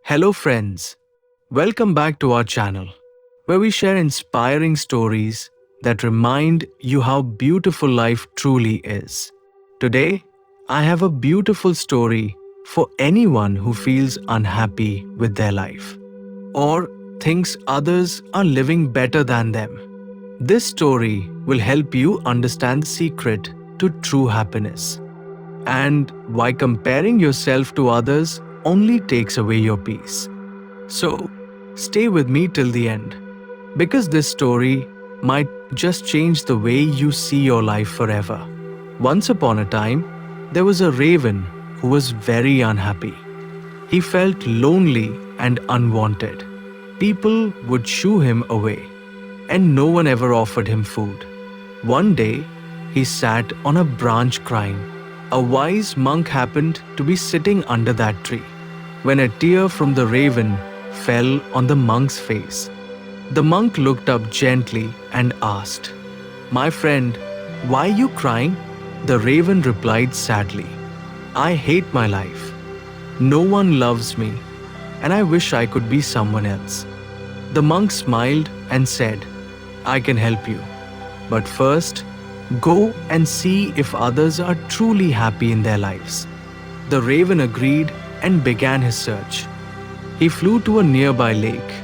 Hello, friends. Welcome back to our channel, where we share inspiring stories that remind you how beautiful life truly is. Today, I have a beautiful story for anyone who feels unhappy with their life or thinks others are living better than them. This story will help you understand the secret to true happiness and why comparing yourself to others only takes away your peace. So, stay with me till the end because this story might just change the way you see your life forever. Once upon a time, there was a raven who was very unhappy. He felt lonely and unwanted. People would shoo him away, and no one ever offered him food. One day, he sat on a branch crying. A wise monk happened to be sitting under that tree when a tear from the raven fell on the monk's face. The monk looked up gently and asked, "My friend, why are you crying?" The raven replied sadly, "I hate my life. No one loves me, and I wish I could be someone else." The monk smiled and said, "I can help you. But first, go and see if others are truly happy in their lives." The raven agreed and began his search. He flew to a nearby lake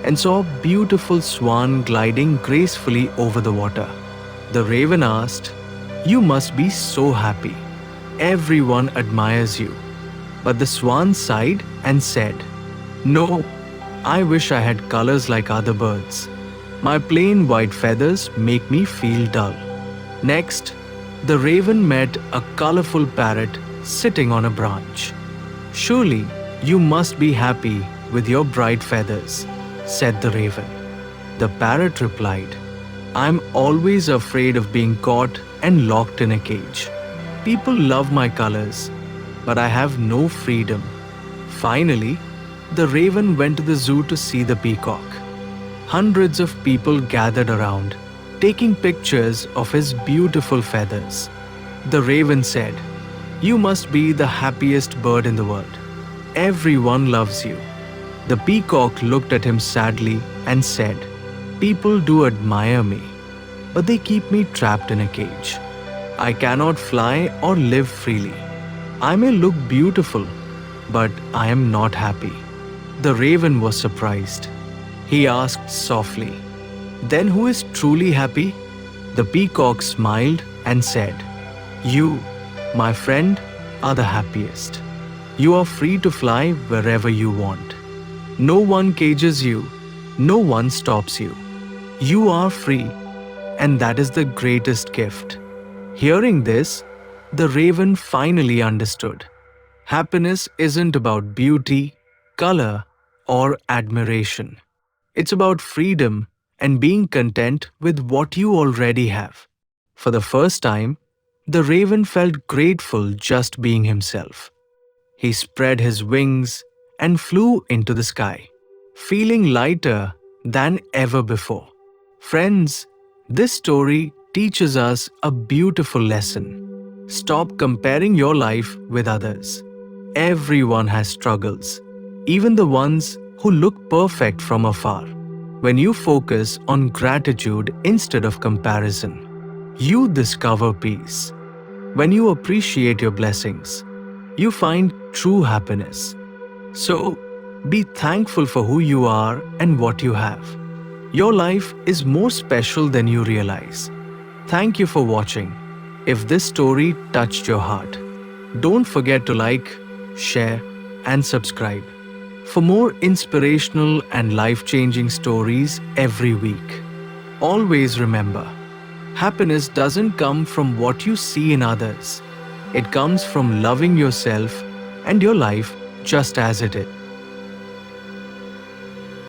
and saw a beautiful swan gliding gracefully over the water. The raven asked, "You must be so happy. Everyone admires you." But the swan sighed and said, "No, I wish I had colors like other birds. My plain white feathers make me feel dull." Next, the raven met a colorful parrot sitting on a branch. "Surely you must be happy with your bright feathers," said the raven. The parrot replied, "I'm always afraid of being caught and locked in a cage. People love my colors, but I have no freedom." Finally, the raven went to the zoo to see the peacock. Hundreds of people gathered around, taking pictures of his beautiful feathers. The raven said, "You must be the happiest bird in the world. Everyone loves you." The peacock looked at him sadly and said, "People do admire me, but they keep me trapped in a cage. I cannot fly or live freely. I may look beautiful, but I am not happy." The raven was surprised. He asked softly, "Then who is truly happy?" The peacock smiled and said, "You, my friend, are the happiest. You are free to fly wherever you want. No one cages you, no one stops you. You are free, and that is the greatest gift." Hearing this, the raven finally understood. Happiness isn't about beauty, color, or admiration. It's about freedom and being content with what you already have. For the first time, the raven felt grateful just being himself. He spread his wings and flew into the sky, feeling lighter than ever before. Friends, this story teaches us a beautiful lesson. Stop comparing your life with others. Everyone has struggles, even the ones who look perfect from afar. When you focus on gratitude instead of comparison, you discover peace. When you appreciate your blessings, you find true happiness. So, be thankful for who you are and what you have. Your life is more special than you realize. Thank you for watching. If this story touched your heart, don't forget to like, share, and subscribe for more inspirational and life-changing stories every week. Always remember, happiness doesn't come from what you see in others. It comes from loving yourself and your life just as it is.